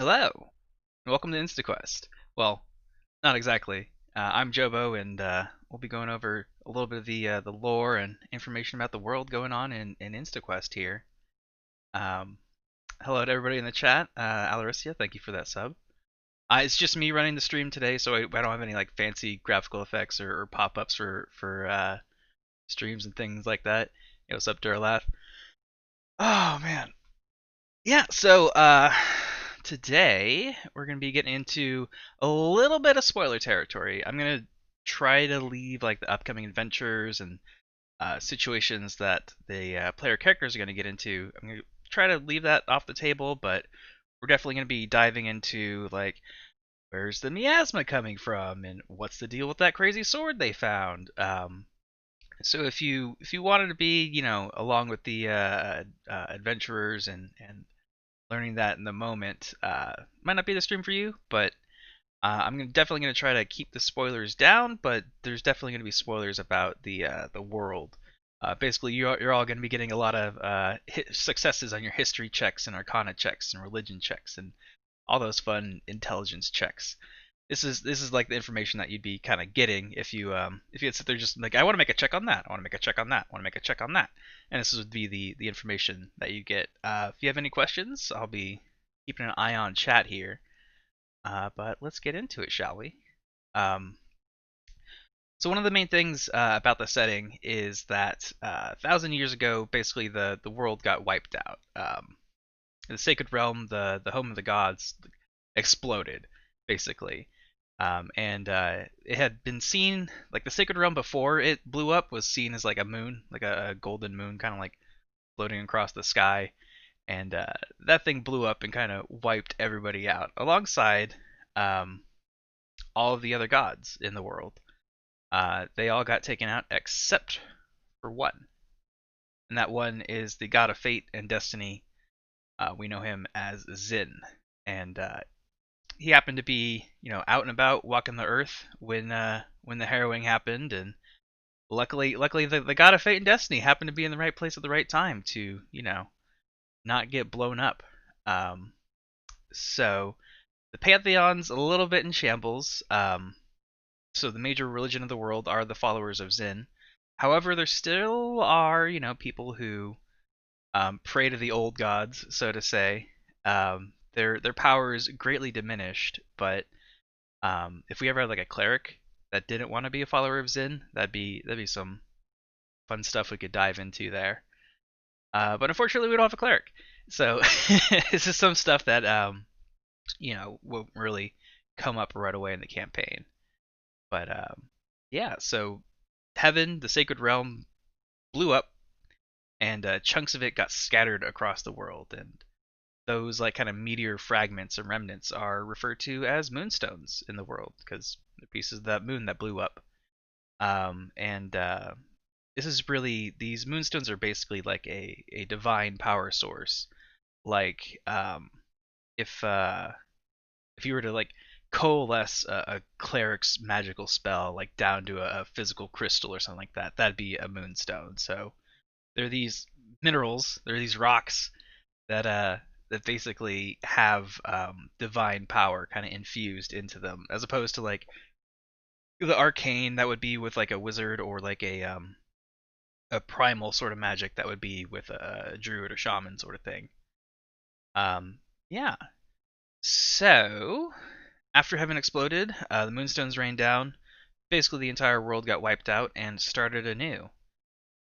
Hello, and welcome to InstaQuest. Well, not exactly. I'm Jobo, and we'll be going over a little bit of the lore and information about the world going on in InstaQuest here. Um, Hello to everybody in the chat. Alaricia, thank you for that sub. It's just me running the stream today, so I don't have any like fancy graphical effects or pop-ups for streams and things like that. Hey, what's up, Durlath? Oh man, yeah, so today we're going to be getting into a little bit of spoiler territory. I'm going to try to leave like the upcoming adventures and situations that the player characters are going to get into. I'm going to try to leave that off the table, but we're definitely going to be diving into like where's the miasma coming from and what's the deal with that crazy sword they found. So if you wanted to be along with the adventurers and learning that in the moment might not be the stream for you, but definitely going to try to keep the spoilers down. But there's definitely going to be spoilers about the world. Basically, you're all going to be getting a lot of successes on your history checks and arcana checks and religion checks and all those fun intelligence checks. This is like the information that you'd be kind of getting if you had sit there just like I want to make a check on that, I want to make a check on that, I want to make a check on that, and this would be the information that you get. If you have any questions, I'll be keeping an eye on chat here. But let's get into it, shall we? Um, so one of the main things about the setting is that 1,000 years ago, basically the world got wiped out. The sacred realm, the home of the gods, exploded basically. And it had been seen like the sacred realm before it blew up was seen as like a moon, like a golden moon, kind of like floating across the sky. And that thing blew up and kind of wiped everybody out, alongside um, all of the other gods in the world. They all got taken out except for one, and that one is the god of fate and destiny. We know him as Zin, and he happened to be, out and about walking the earth when the harrowing happened, and luckily the god of fate and destiny happened to be in the right place at the right time to, not get blown up. Um, so the pantheon's a little bit in shambles. So the major religion of the world are the followers of Zin. However, there still are, people who pray to the old gods, so to say. Their power is greatly diminished, but if we ever had like a cleric that didn't want to be a follower of Zin, that'd be some fun stuff we could dive into there. But unfortunately, we don't have a cleric, so this is some stuff that won't really come up right away in the campaign. But yeah, so heaven, the sacred realm, blew up, and chunks of it got scattered across the world, and those like kind of meteor fragments and remnants are referred to as moonstones in the world because they're pieces of that moon that blew up. And This is really, these moonstones are basically like a divine power source. Like if if you were to like coalesce a cleric's magical spell like down to a physical crystal or something like that, that'd be a moonstone. So there are these minerals, there are these rocks that basically have divine power kind of infused into them, as opposed to like the arcane that would be with like a wizard, or like a primal sort of magic that would be with a druid or shaman sort of thing. Yeah. So after heaven exploded, the moonstones rained down. Basically, the entire world got wiped out and started anew.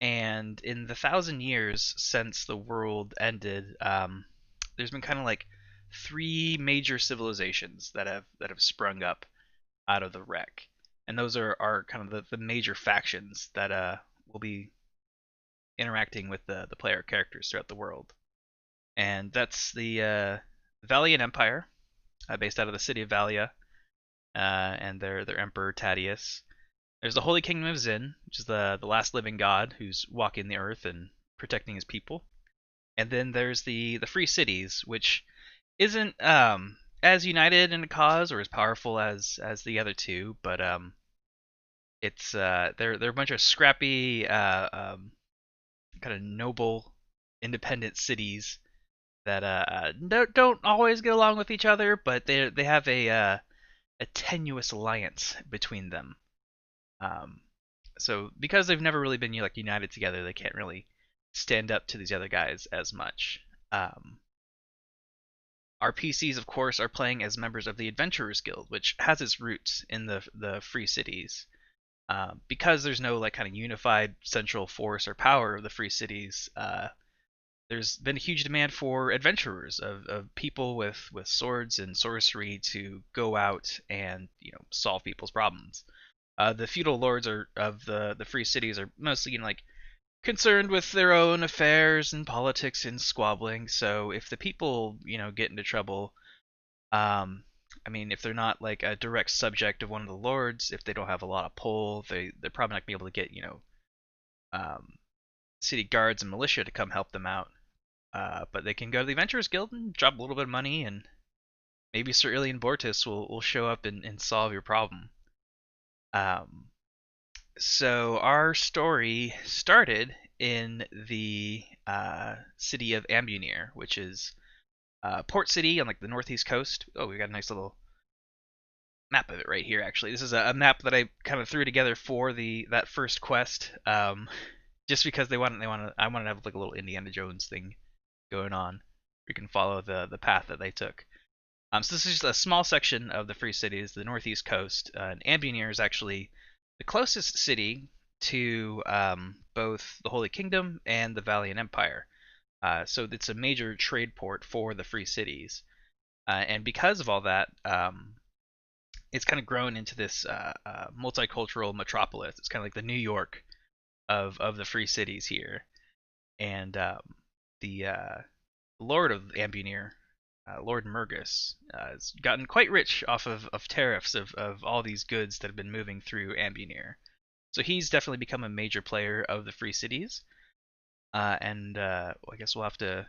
And in the 1,000 years since the world ended, there's been kind of like three major civilizations that have sprung up out of the wreck, and those are kind of the major factions that will be interacting with the player characters throughout the world. And that's the Valiant Empire, based out of the city of Valia, and their emperor Tadius. There's the Holy Kingdom of Zin, which is the last living god who's walking the earth and protecting his people. And then there's the Free Cities, which isn't as united in a cause or as powerful as the other two, but it's they're a bunch of scrappy kind of noble independent cities that don't always get along with each other, but they have a tenuous alliance between them. Um, so because they've never really been like united together, they can't really stand up to these other guys as much. Um, our PCs, of course, are playing as members of the Adventurers Guild, which has its roots in the Free Cities. Because there's no like kind of unified central force or power of the Free Cities, there's been a huge demand for adventurers of people with swords and sorcery to go out and solve people's problems. The feudal lords of the Free Cities are mostly like concerned with their own affairs and politics and squabbling. So if the people get into trouble, I mean, if they're not like a direct subject of one of the lords, if they don't have a lot of pull, they're probably not gonna be able to get um, city guards and militia to come help them out. But they can go to the Adventurers Guild and drop a little bit of money, and maybe Sir Ilian Bortus will show up and solve your problem. Um, so our story started in the city of Ambunir, which is port city on like the northeast coast. Oh, we got a nice little map of it right here. Actually, this is a map that I kind of threw together for that first quest, just because I wanted to have like a little Indiana Jones thing going on. We can follow the path that they took. So this is just a small section of the Free Cities, the northeast coast. And Ambunir is actually the closest city to both the Holy Kingdom and the Valiant Empire. So it's a major trade port for the Free Cities. And because of all that, it's kind of grown into this multicultural metropolis. It's kind of like the New York of the Free Cities here. And the Lord of Ambunir, Lord Mergus, has gotten quite rich off of tariffs of all these goods that have been moving through Ambunir. So he's definitely become a major player of the Free Cities. And I guess we'll have to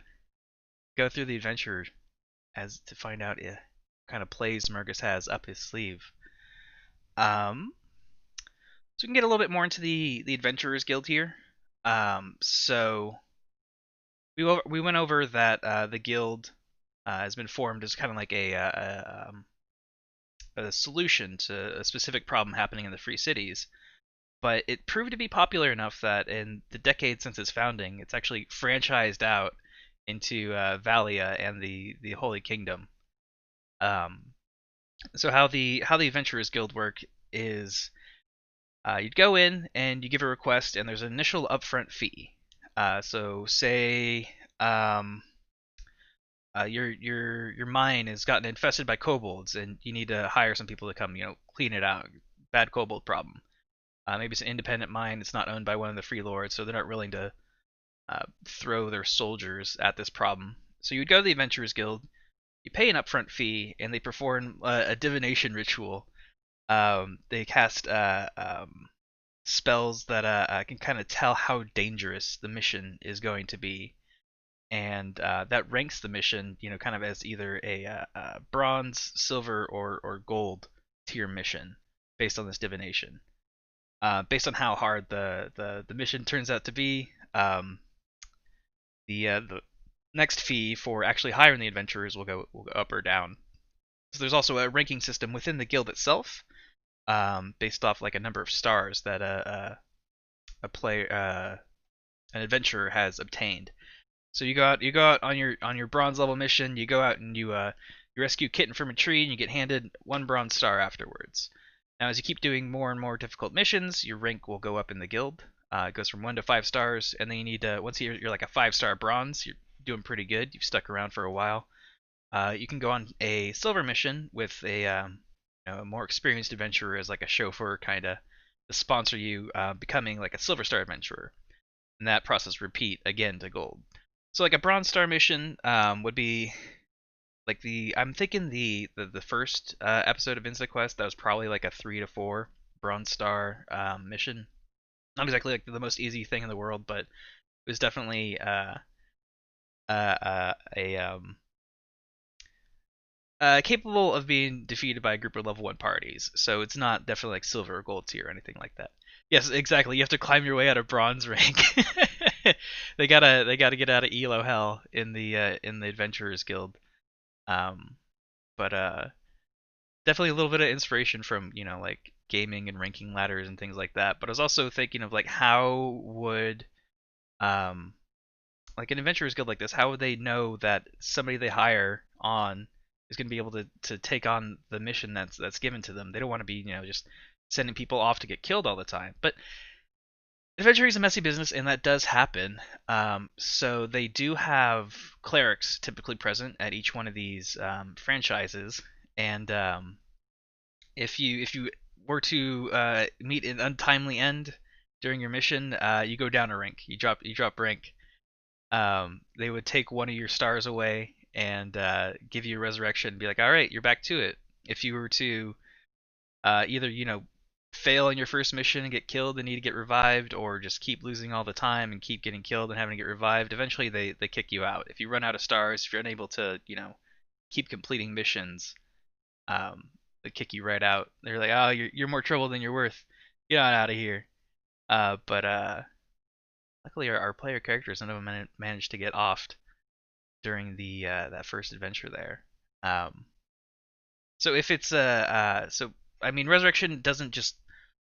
go through the adventure as to find out what kind of plays Mergus has up his sleeve. So we can get a little bit more into the Adventurers Guild here. So we went over that the guild has been formed as kind of like a solution to a specific problem happening in the Free Cities. But it proved to be popular enough that in the decades since its founding, it's actually franchised out into Valia and the Holy Kingdom. So how the Adventurers Guild work is you'd go in and you give a request, and there's an initial upfront fee. So say your mine has gotten infested by kobolds, and you need to hire some people to come, clean it out. Bad kobold problem. Maybe it's an independent mine. It's not owned by one of the free lords, so they're not willing to throw their soldiers at this problem. So you would go to the Adventurers Guild, you pay an upfront fee, and they perform a divination ritual. They cast spells that can kind of tell how dangerous the mission is going to be, and that ranks the mission, kind of as either a bronze, silver, or gold tier mission based on this divination. Based on how hard the mission turns out to be, the next fee for actually hiring the adventurers will go up or down. So there's also a ranking system within the guild itself, based off like a number of stars that a player an adventurer has obtained. So you go out on your bronze level mission. You go out and you rescue a kitten from a tree, and you get handed one bronze star afterwards. Now, as you keep doing more and more difficult missions, your rank will go up in the guild. It goes from 1 to 5 stars, and then you need to, once you're like a 5-star bronze, you're doing pretty good. You've stuck around for a while. You can go on a silver mission with a more experienced adventurer as like a chauffeur, kind of, to sponsor you, becoming like a silver star adventurer. And that process repeat again to gold. So like a bronze star mission would be like I'm thinking the first episode of InstaQuest, that was probably like a 3 to 4 bronze star mission. Not exactly like the most easy thing in the world, but it was definitely capable of being defeated by a group of level 1 parties. So it's not definitely like silver or gold tier or anything like that. Yes, exactly. You have to climb your way out of bronze rank They gotta get out of Elo hell in the Adventurers Guild. Um, but definitely a little bit of inspiration from like gaming and ranking ladders and things like that. But I was also thinking of like how would um like an adventurers guild like this, how would they know that somebody they hire on is going to be able to take on the mission that's given to them? They don't want to be just sending people off to get killed all the time. But adventuring is a messy business, and that does happen. So they do have clerics typically present at each one of these franchises, and if you were to meet an untimely end during your mission, you go down a rank. You drop rank. They would take one of your stars away and give you a resurrection and be like, all right, you're back to it. If you were to either fail in your first mission and get killed and need to get revived, or just keep losing all the time and keep getting killed and having to get revived, eventually they kick you out. If you run out of stars, if you're unable to keep completing missions, um, they kick you right out. They're like, oh, you're more trouble than you're worth. Get on out of here. But luckily our player characters, none of them managed to get offed during the that first adventure there. Um, so if it's so I mean, resurrection doesn't just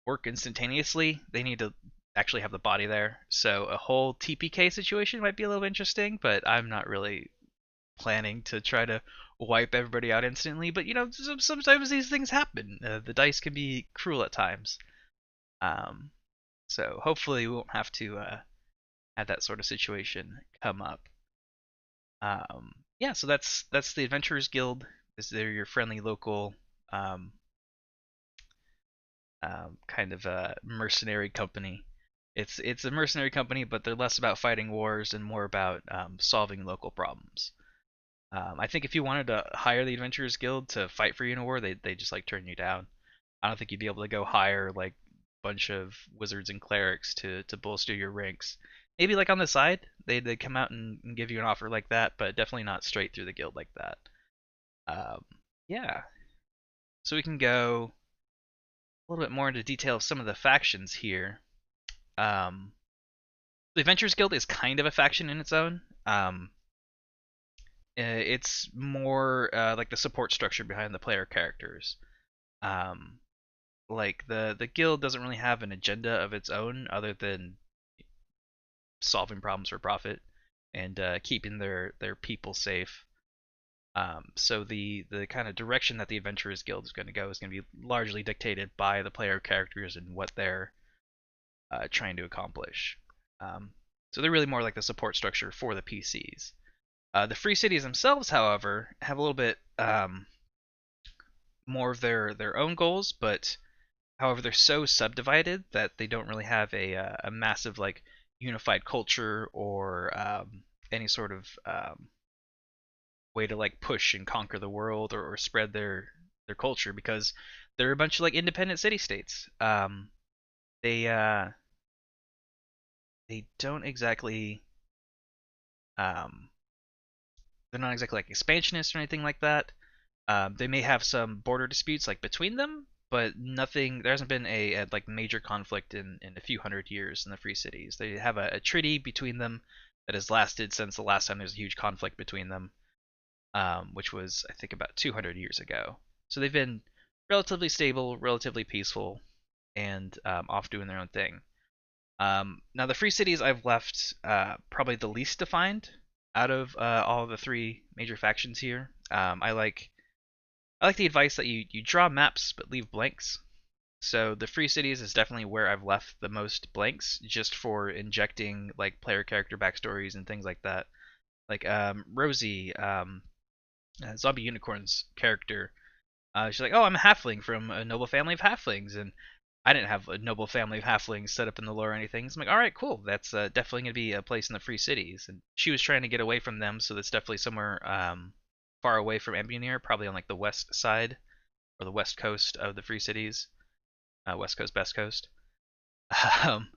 work instantaneously. They need to actually have the body there. So a whole TPK situation might be a little interesting, but I'm not really planning to try to wipe everybody out instantly. But sometimes these things happen. The dice can be cruel at times. Um, so hopefully we won't have to have that sort of situation come up. Yeah, so that's the Adventurers Guild. They're your friendly local kind of a mercenary company. It's a mercenary company, but they're less about fighting wars and more about solving local problems. I think if you wanted to hire the Adventurers Guild to fight for you in a war, they just like turn you down. I don't think you'd be able to go hire like a bunch of wizards and clerics to bolster your ranks. Maybe like on the side, they come out and give you an offer like that, but definitely not straight through the guild like that. Um, yeah, so we can go a little bit more into detail of some of the factions here. Um, the Adventurers Guild is kind of a faction in its own. It's more like the support structure behind the player characters. Um, like the guild doesn't really have an agenda of its own other than solving problems for profit and keeping their people safe. So the kind of direction that the Adventurers Guild is going to go is going to be largely dictated by the player characters and what they're trying to accomplish. So they're really more like the support structure for the PCs. The free cities themselves, however, have a little bit more of their own goals, but however they're so subdivided that they don't really have a massive like unified culture or any sort of way to like push and conquer the world or spread their culture because they're a bunch of like independent city states. They they don't exactly um, they're not exactly like expansionists or anything like that. They may have some border disputes like between them, but nothing. There hasn't been a like major conflict in a few hundred years in the Free Cities. They have a treaty between them that has lasted since the last time there was a huge conflict between them, which was I think about 200 years ago. So they've been relatively stable, relatively peaceful, and off doing their own thing. Now the Free Cities I've left probably the least defined out of all of the three major factions here. I like the advice that you draw maps but leave blanks. So the Free Cities is definitely where I've left the most blanks, just for injecting like player character backstories and things like that. Like Rosie, Zombie Unicorn's character, she's like, "Oh, I'm a halfling from a noble family of halflings," and I didn't have a noble family of halflings set up in the lore or anything. So I'm like, "All right, cool. That's definitely gonna be a place in the Free Cities." And she was trying to get away from them, so that's definitely somewhere far away from Ambunir, probably on like the west side or the west coast of the Free Cities, west coast, best coast. Um,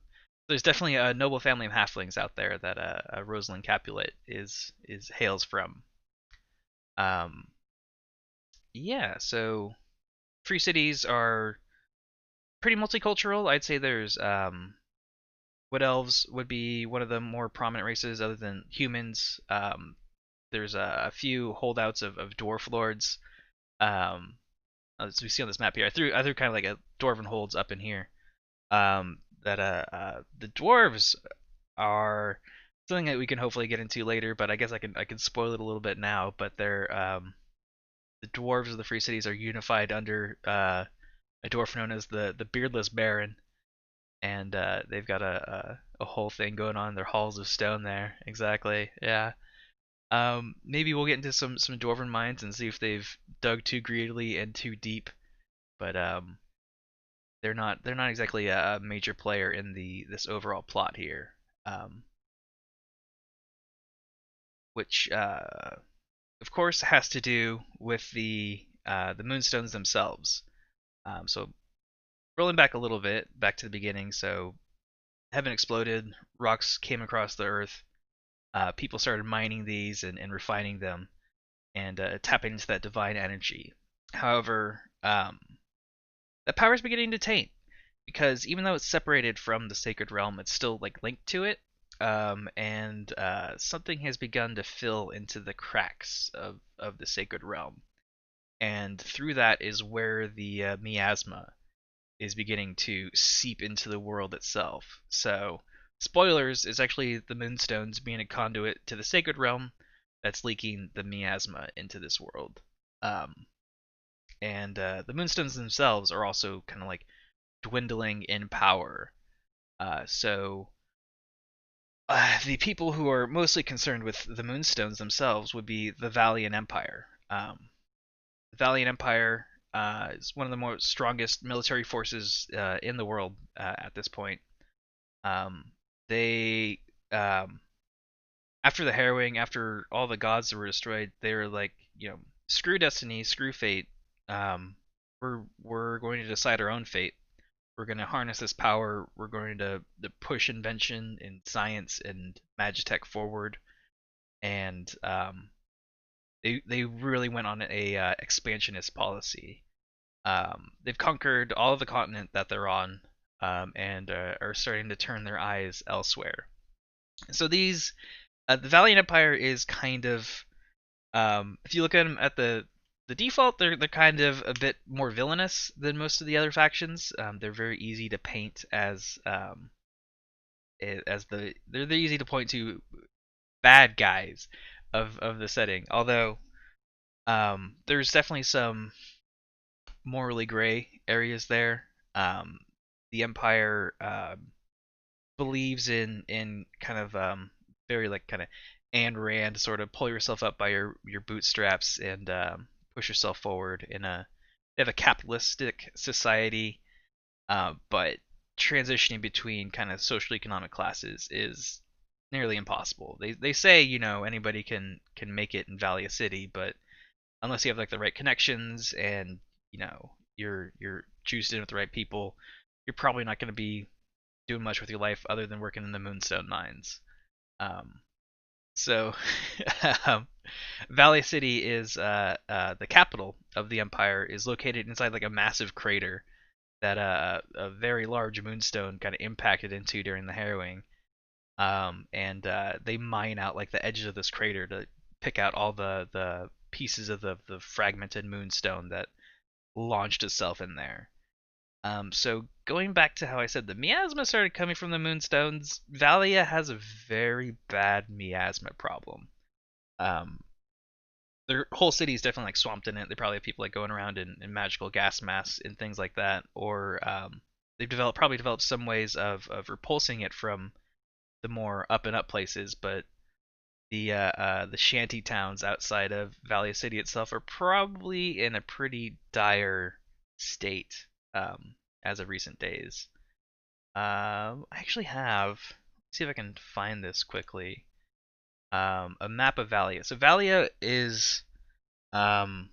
there's definitely a noble family of halflings out there that Rosalind Capulet is hails from. Um, yeah, so Free Cities are pretty multicultural. I'd say there's Wood elves would be one of the more prominent races other than humans. There's a few holdouts of dwarf lords. Um, as we see on this map here, I threw kind of like a dwarven holds up in here. That the dwarves are something that we can hopefully get into later, but I guess I can spoil it a little bit now. But they're the dwarves of the Free Cities are unified under a dwarf known as the Beardless Baron, and they've got a whole thing going on. Their halls of stone there, exactly. Yeah. Maybe we'll get into some dwarven mines and see if they've dug too greedily and too deep, but they're not exactly a major player in the this overall plot here. Which of course has to do with the moonstones themselves. So rolling back a little bit, back to the beginning. So heaven exploded, rocks came across the earth. People started mining these and refining them and tapping into that divine energy. However, that power is beginning to taint because even though it's separated from the sacred realm, it's still like linked to it. And something has begun to fill into the cracks of the sacred realm, and through that is where the miasma is beginning to seep into the world itself. So, spoilers, is actually the moonstones being a conduit to the sacred realm that's leaking the miasma into this world. Um, and the moonstones themselves are also kind of like dwindling in power. So the people who are mostly concerned with the moonstones themselves would be the Valiant Empire. The Valiant Empire is one of the most strongest military forces in the world at this point. Um, they After the harrowing, after all the gods were destroyed, they were like, screw destiny, screw fate. Um, we're going to decide our own fate. We're going to harness this power. We're going to push invention and science and magitech forward. And they really went on a expansionist policy. They've conquered all of the continent that they're on, and are starting to turn their eyes elsewhere. So the Valiant Empire is kind of, if you look at them at the default, they're kind of a bit more villainous than most of the other factions. They're very easy to paint they're easy to point to bad guys of the setting. Although there's definitely some morally gray areas there. Um, the Empire believes in kind of very like kind of Ayn Rand sort of pull yourself up by your bootstraps and push yourself forward in a they have a capitalistic society, but transitioning between kind of social economic classes is nearly impossible. They say anybody can make it in Valley City, but unless you have like the right connections and you're juiced in with the right people, you're probably not going to be doing much with your life other than working in the Moonstone mines. Um, so um, Valley City is the capital of the empire. Is located inside like a massive crater that a very large moonstone kind of impacted into during the harrowing. And they mine out like the edges of this crater to pick out all the pieces of the fragmented moonstone that launched itself in there. So going back to how I said the miasma started coming from the moonstones, Valia has a very bad miasma problem. Um, their whole city is definitely like swamped in it. They probably have people like going around in magical gas masks and things like that, or they've probably developed some ways of repulsing it from the more up and up places. But the shanty towns outside of Valley City itself are probably in a pretty dire state as of recent days. I actually have. Let's see if I can find this quickly. A map of Valia. So Valia is um,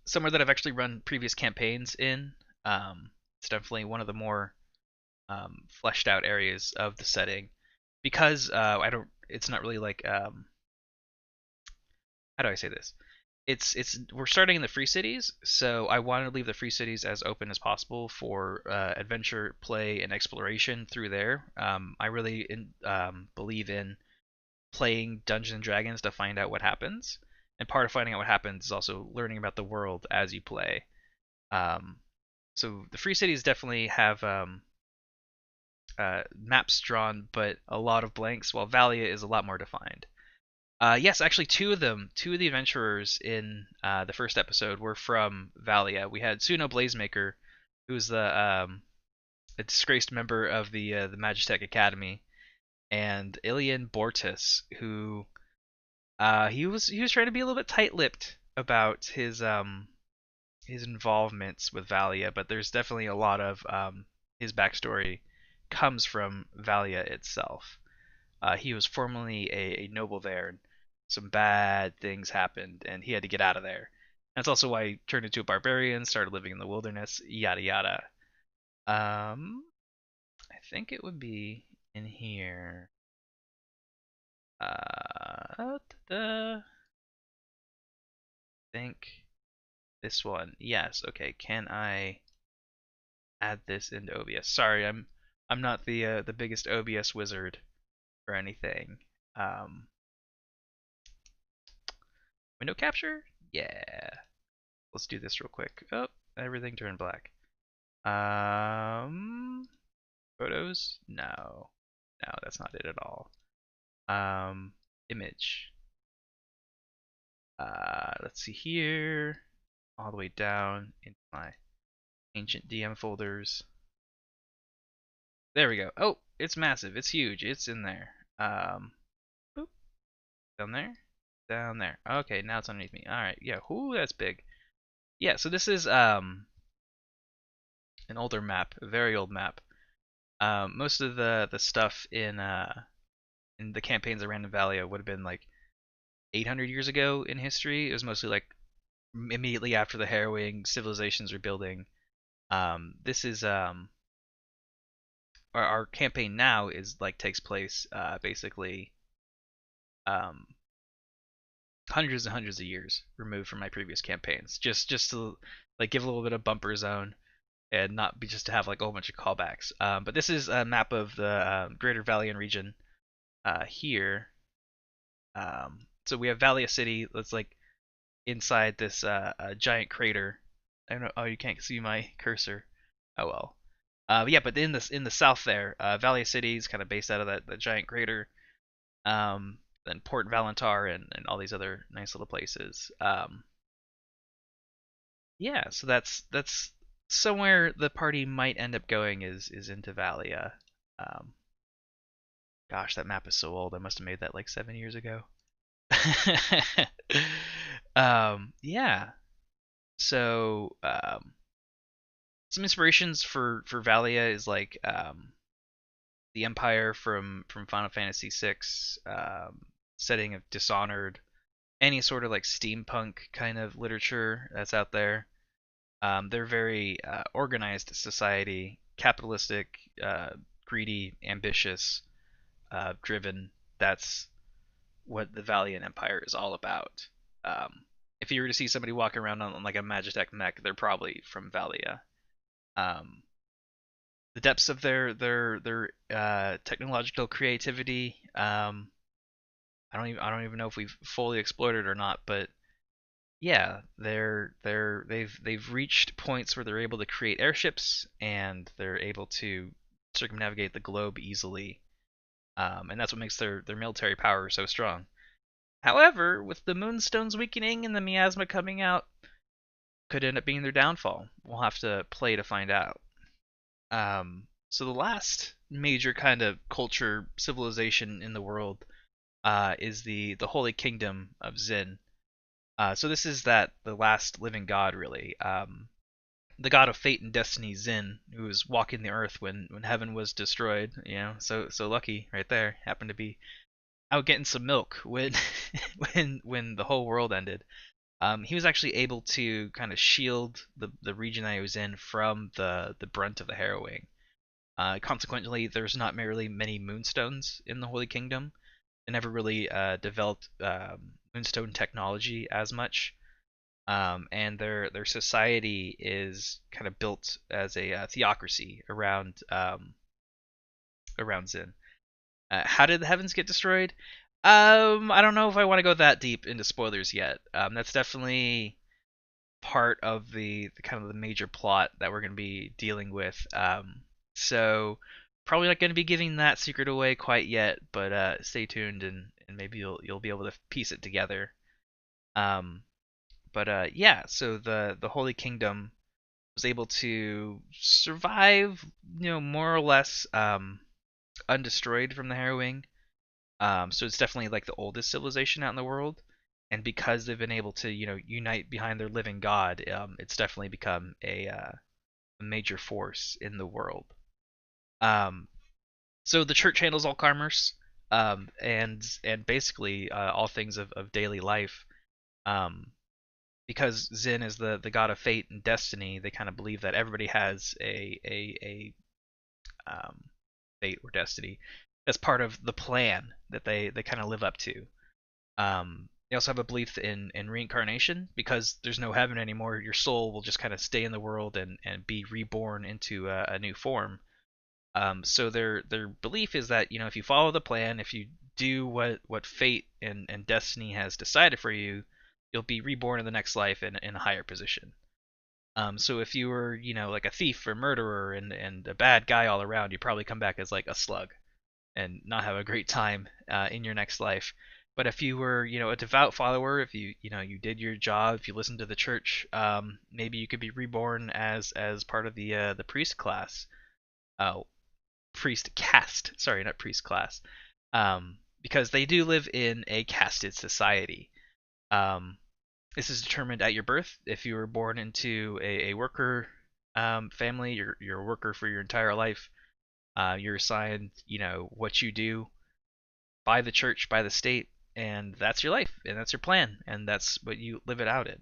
somewhere that I've actually run previous campaigns in. It's definitely one of the more fleshed out areas of the setting because I don't. It's not really like how do I say this? it's we're starting in the free cities, so I want to leave the free cities as open as possible for adventure, play, and exploration through there. I really believe in playing Dungeons and Dragons to find out what happens, and part of finding out what happens is also learning about the world as you play. Um, so the free cities definitely have maps drawn, but a lot of blanks, while Valia is a lot more defined. Yes, actually, two of the adventurers in the first episode were from Valia. We had Suno Blazemaker, who's a disgraced member of the Magitech Academy, and Ilian Bortus, who he was trying to be a little bit tight-lipped about his involvements with Valia, but there's definitely a lot of his backstory comes from Valia itself. He was formerly a noble there, and some bad things happened, and he had to get out of there. That's also why he turned into a barbarian, started living in the wilderness, yada yada. I think it would be in here. I think this one. Yes. Okay. Can I add this into OBS? Sorry, I'm not the biggest OBS wizard or anything. Um, Window capture? Yeah. Let's do this real quick. Oh, everything turned black. Um, Photos? No. No, that's not it at all. Image. Let's see here. All the way down into my ancient DM folders. There we go. Oh, it's massive. It's huge. It's in there. Boop. Down there. Down there. Okay, now it's underneath me. All right. Yeah. Whoo, that's big. Yeah. So this is an older map, a very old map. Most of the stuff in the campaigns I ran in Valia would have been like 800 years ago in history. It was mostly like immediately after the harrowing civilizations were building. This is our campaign now is like takes place basically um, hundreds and hundreds of years removed from my previous campaigns. Just to like give a little bit of bumper zone and not be just to have like a whole bunch of callbacks. But this is a map of the Greater Valian region here. So we have Valia City. That's like inside this giant crater. I don't know. Oh, you can't see my cursor. Oh well. But yeah, but in the south there, Valia City is kind of based out of that giant crater. Then Port Valentar and all these other nice little places. Yeah, so that's somewhere the party might end up going is into Valia. Um, Gosh, that map is so old. I must have made that like 7 years ago. Yeah. So some inspirations for Valia is like the Empire from Final Fantasy VI, setting of Dishonored, any sort of like steampunk kind of literature that's out there. They're very organized society, capitalistic, greedy, ambitious, driven. That's what the Valiant Empire is all about. If you were to see somebody walking around on like a Magitech mech, they're probably from Valia. Um, the depths of their technological creativity. I don't even know if we've fully explored it or not, but yeah, they've reached points where they're able to create airships and they're able to circumnavigate the globe easily, and that's what makes their military power so strong. However, with the Moonstones weakening and the Miasma coming out, could end up being their downfall. We'll have to play to find out. So the last major kind of culture civilization in the world is the Holy Kingdom of Xin. So this is the last living god, really. The god of fate and destiny, Xin, who was walking the earth when heaven was destroyed. You know, so lucky right there. Happened to be out getting some milk when when the whole world ended. He was actually able to kind of shield the region that he was in from the brunt of the harrowing. Consequently, there's not merely many moonstones in the Holy Kingdom. They never really developed moonstone technology as much. and their society is kind of built as a theocracy around Zin. How did the heavens get destroyed? I don't know if I want to go that deep into spoilers yet. That's definitely part of the kind of the major plot that we're going to be dealing with. So probably not going to be giving that secret away quite yet, but stay tuned and maybe you'll be able to piece it together. Um, but yeah, so the Holy Kingdom was able to survive, more or less undestroyed from the Harrowing. So it's definitely like the oldest civilization out in the world, and because they've been able to, unite behind their living god, it's definitely become a major force in the world. Um, so the church handles all commerce, and basically all things of daily life. Um, because Zin is the god of fate and destiny, they kind of believe that everybody has a fate or destiny as part of the plan that they kind of live up to. They also have a belief in reincarnation because there's no heaven anymore. Your soul will just kind of stay in the world and be reborn into a new form. So their belief is that if you follow the plan, if you do what fate and destiny has decided for you, you'll be reborn in the next life in a higher position. So if you were like a thief or murderer and a bad guy all around, you probably come back as like a slug and not have a great time in your next life. But if you were, a devout follower, if you did your job, if you listened to the church, maybe you could be reborn as part of the priest class, uh, priest caste. Sorry, not priest class, because they do live in a casted society. Um, this is determined at your birth. If you were born into a worker family, you're a worker for your entire life. You're assigned, what you do by the church, by the state, and that's your life, and that's your plan, and that's what you live it out in.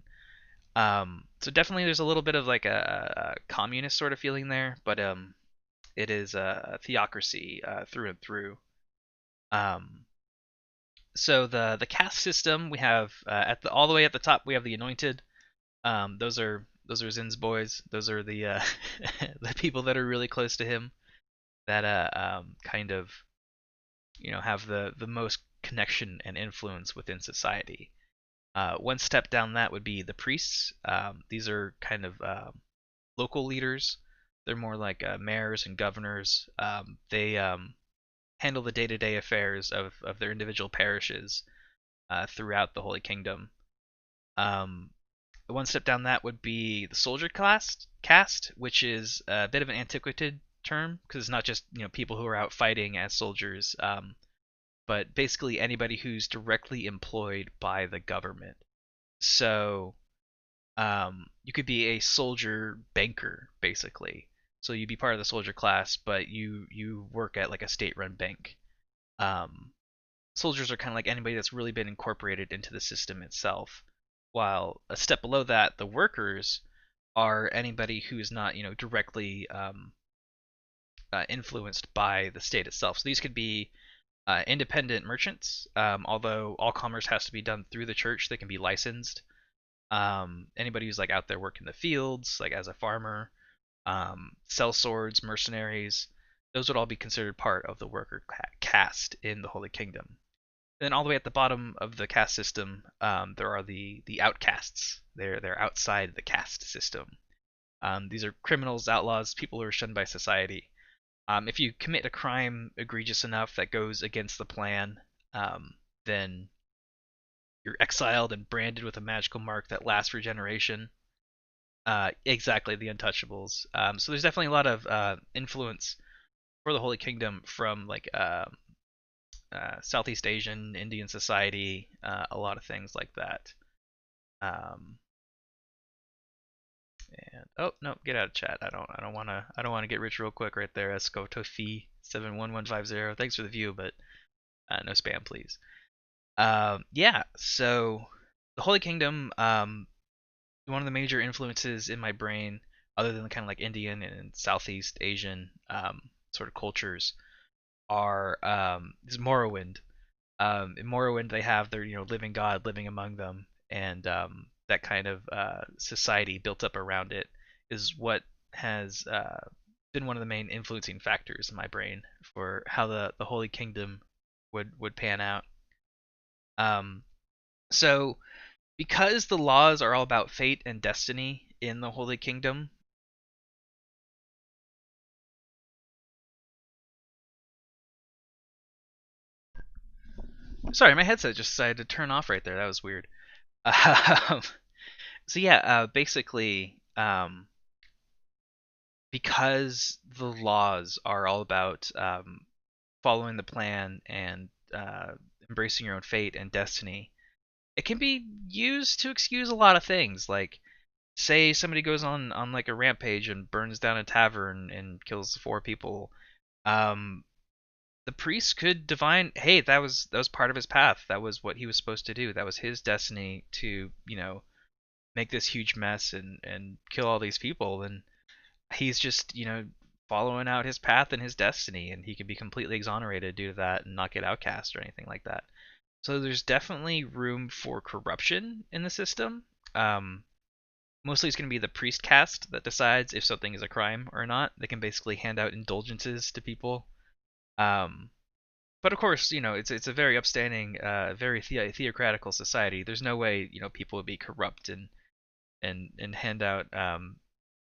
So definitely, there's a little bit of like a communist sort of feeling there, but it is a theocracy through and through. Um, so the caste system we have at the all the way at the top we have the anointed. Those are Zin's boys. Those are the the people that are really close to him that kind of have the most connection and influence within society. One step down that would be the priests. These are kind of local leaders. They're more like mayors and governors. They handle the day-to-day affairs of their individual parishes throughout the Holy Kingdom. Um, One step down that would be the soldier class caste, which is a bit of an antiquated term because it's not just people who are out fighting as soldiers, but basically anybody who's directly employed by the government. So you could be a soldier banker basically. So you'd be part of the soldier class, but you work at like a state-run bank. Um, Soldiers are kind of like anybody that's really been incorporated into the system itself. While a step below that, the workers are anybody who is not, directly influenced by the state itself. So these could be independent merchants, although all commerce has to be done through the church. They can be licensed. Anybody who's like out there working the fields, like as a farmer, sell swords, mercenaries, those would all be considered part of the worker caste in the Holy Kingdom. Then all the way at the bottom of the caste system, there are the outcasts. They're outside the caste system. These are criminals, outlaws, people who are shunned by society. If you commit a crime egregious enough that goes against the plan, then you're exiled and branded with a magical mark that lasts for a generation. Exactly, the Untouchables. So there's definitely a lot of influence for the Holy Kingdom from like Southeast Asian, Indian society, a lot of things like that. Um, and oh no, get out of chat. I don't want to get rich real quick right there. Escotofi 71150. Thanks for the view, but no spam, please. Yeah. So the Holy Kingdom, one of the major influences in my brain, other than the kind of like Indian and Southeast Asian sort of cultures, are is Morrowind. In Morrowind, they have their living god living among them, and that kind of society built up around it is what has been one of the main influencing factors in my brain for how the Holy Kingdom would pan out. Um, so because the laws are all about fate and destiny in the Holy Kingdom. Sorry, my headset just decided to turn off right there. That was weird. Um, so yeah, basically, because the laws are all about following the plan and embracing your own fate and destiny, it can be used to excuse a lot of things. Like, say somebody goes on like a rampage and burns down a tavern and kills 4 people. Um, the priest could divine, hey, that was part of his path. That was what he was supposed to do. That was his destiny to, make this huge mess and kill all these people. And he's just, following out his path and his destiny, and he could be completely exonerated due to that and not get outcast or anything like that. So there's definitely room for corruption in the system. Um, Mostly it's going to be the priest caste that decides if something is a crime or not. They can basically hand out indulgences to people. Um, but of course, it's a very upstanding, very theocratical society. There's no way people would be corrupt and hand out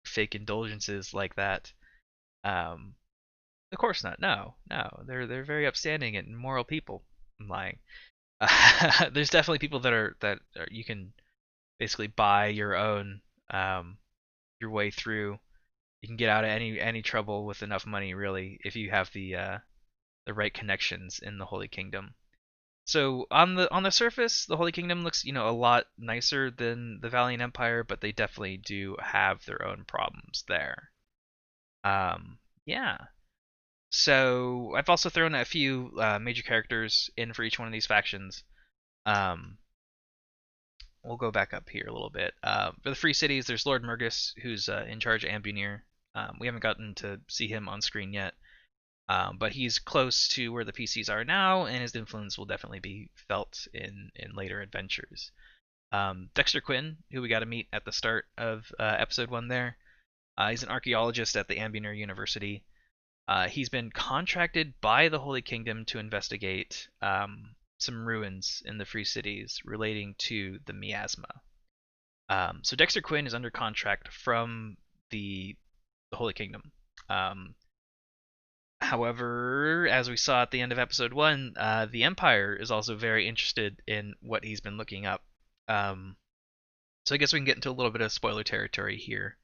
fake indulgences like that. Um, of course not. No, no, they're very upstanding and moral people. I'm lying. There's definitely people that you can basically buy um, your way through. You can get out of any trouble with enough money, really, if you have the right connections in the Holy Kingdom. So on the surface, the Holy Kingdom looks, a lot nicer than the Valiant Empire, but they definitely do have their own problems there. Yeah. So I've also thrown a few major characters in for each one of these factions. Um, we'll go back up here a little bit. For the Free Cities, there's Lord Murgus, who's in charge of Ambunir. We haven't gotten to see him on screen yet. But he's close to where the PCs are now, and his influence will definitely be felt in later adventures. Dexter Quinn, who we got to meet at the start of episode 1 there, he's an archaeologist at the Ambunir University. He's been contracted by the Holy Kingdom to investigate some ruins in the Free Cities relating to the miasma. So Dexter Quinn is under contract from the Holy Kingdom. Um, However, as we saw at the end of episode 1, the Empire is also very interested in what he's been looking up. Um, so I guess we can get into a little bit of spoiler territory here.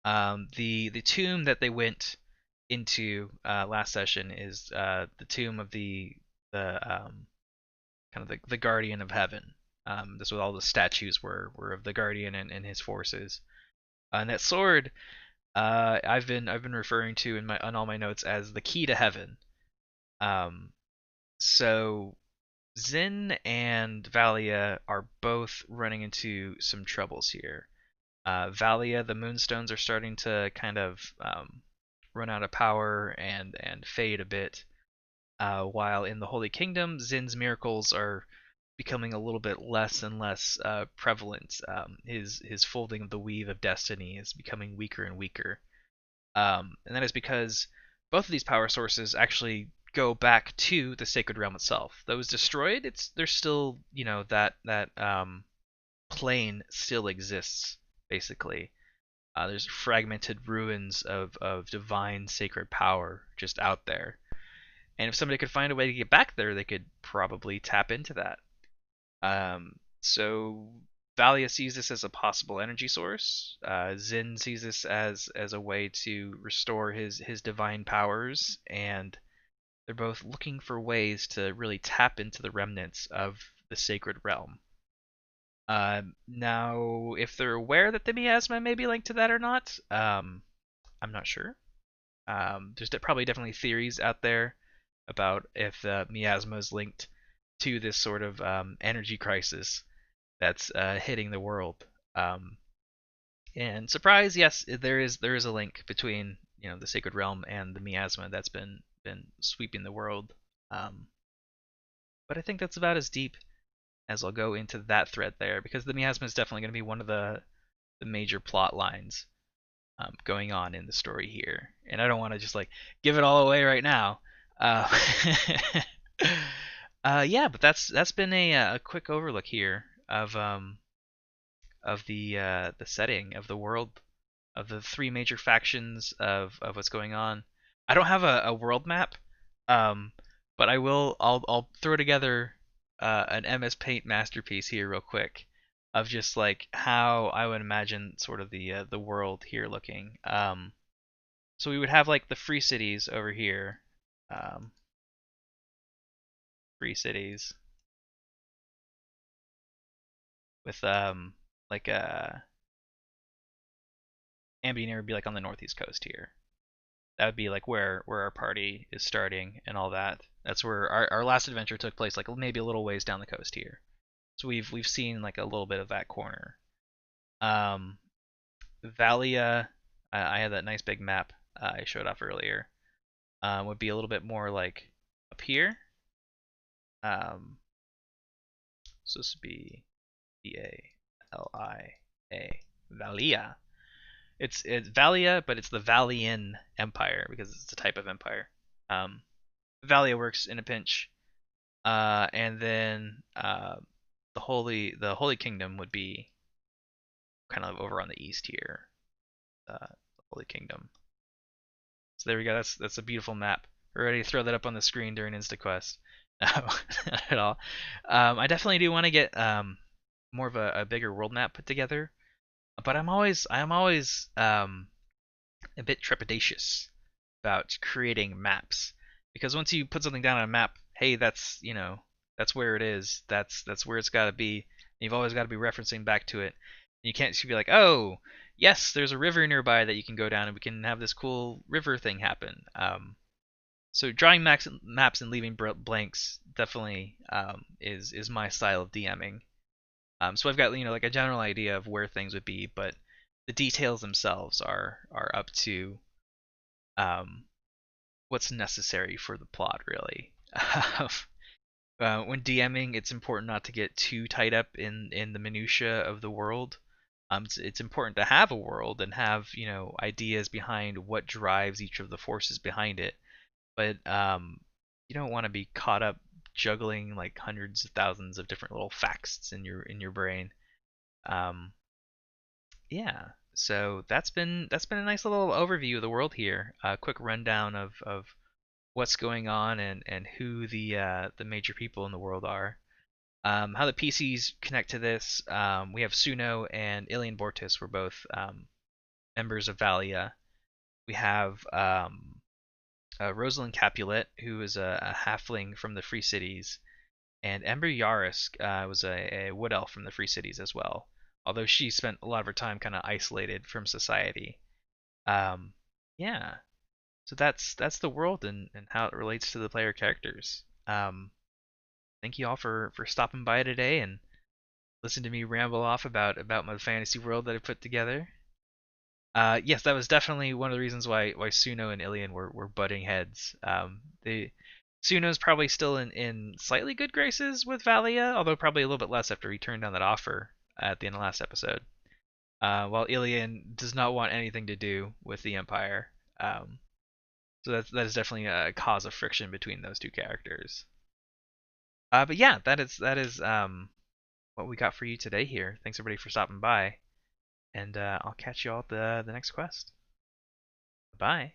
The tomb that they went into last session is the tomb of the kind of the Guardian of Heaven. This was all the statues were of the Guardian and his forces. And that sword I've been referring to in all my notes as the key to heaven. Um, so Zin and Valia are both running into some troubles here. Valia, the Moonstones are starting to kind of run out of power and fade a bit. While in the Holy Kingdom, Zin's miracles are becoming a little bit less and less prevalent. His folding of the weave of destiny is becoming weaker and weaker. And that is because both of these power sources actually go back to the sacred realm itself. Though it was destroyed, there's still that plane still exists basically. There's fragmented ruins of divine sacred power just out there, and if somebody could find a way to get back there, they could probably tap into that. So Valia sees this as a possible energy source. Zin sees this as a way to restore his divine powers, and they're both looking for ways to really tap into the remnants of the sacred realm. Now, if they're aware that the miasma may be linked to that or not, I'm not sure. There's probably definitely theories out there about if the miasma is linked to this sort of energy crisis that's hitting the world. Um, and surprise, yes, there is a link between the sacred realm and the miasma that's been sweeping the world. Um, but I think that's about as deep as I'll go into that thread there, because the miasma is definitely going to be one of the major plot lines going on in the story here, and I don't want to just like give it all away right now. Uh, yeah, but that's been a quick overlook here of the setting of the world of the three major factions of what's going on. I don't have a world map, um, but I will. I'll throw together an MS Paint masterpiece here real quick of just like how I would imagine sort of the world here looking. So we would have like the free cities over here. Free cities with like Ambient would be like on the northeast coast here. That would be like where our party is starting and all that. That's where our last adventure took place, like maybe a little ways down the coast here. So we've seen like a little bit of that corner. Um, Valia, I had that nice big map I showed off earlier. Would be a little bit more like up here. So this would be Valia, Valia. It's Valia, but it's the Valian Empire because it's a type of empire. Um, Valia works in a pinch, and then the Holy Kingdom would be kind of over on the east here. The Holy Kingdom. So there we go. That's a beautiful map. We're ready to throw that up on the screen during InstaQuest. No, not at all. I definitely do want to get more of a bigger world map put together, but I'm always a bit trepidatious about creating maps because once you put something down on a map, hey, that's where it is. That's where it's got to be. You've always got to be referencing back to it. You can't just be like, oh, yes, there's a river nearby that you can go down and we can have this cool river thing happen. So drawing maps and leaving blanks definitely is my style of DMing. So I've got like a general idea of where things would be, but the details themselves are up to um, what's necessary for the plot, really. When DMing, it's important not to get too tied up in the minutia of the world. It's important to have a world and have ideas behind what drives each of the forces behind it, but you don't want to be caught up juggling like hundreds of thousands of different little facts in your brain. Um, yeah, so that's been a nice little overview of the world here. A quick rundown of what's going on and who the major people in the world are. How the PCs connect to this. We have Suno and Ilian Bortis were both members of Valia. We have Rosalind Capulet, who is a halfling from the Free Cities, and Ember Yaris was a wood elf from the Free Cities as well. Although she spent a lot of her time kind of isolated from society. Um, yeah, so that's the world and how it relates to the player characters. Thank you all for stopping by today and listen to me ramble off about my fantasy world that I put together. Yes, that was definitely one of the reasons why Suno and Ilian were butting heads. Suno's probably still in slightly good graces with Valia, although probably a little bit less after he turned down that offer at the end of last episode. While Ilian does not want anything to do with the Empire. So that is definitely a cause of friction between those two characters. But yeah, that is what we got for you today here. Thanks everybody for stopping by, and I'll catch you all at the next quest. Bye.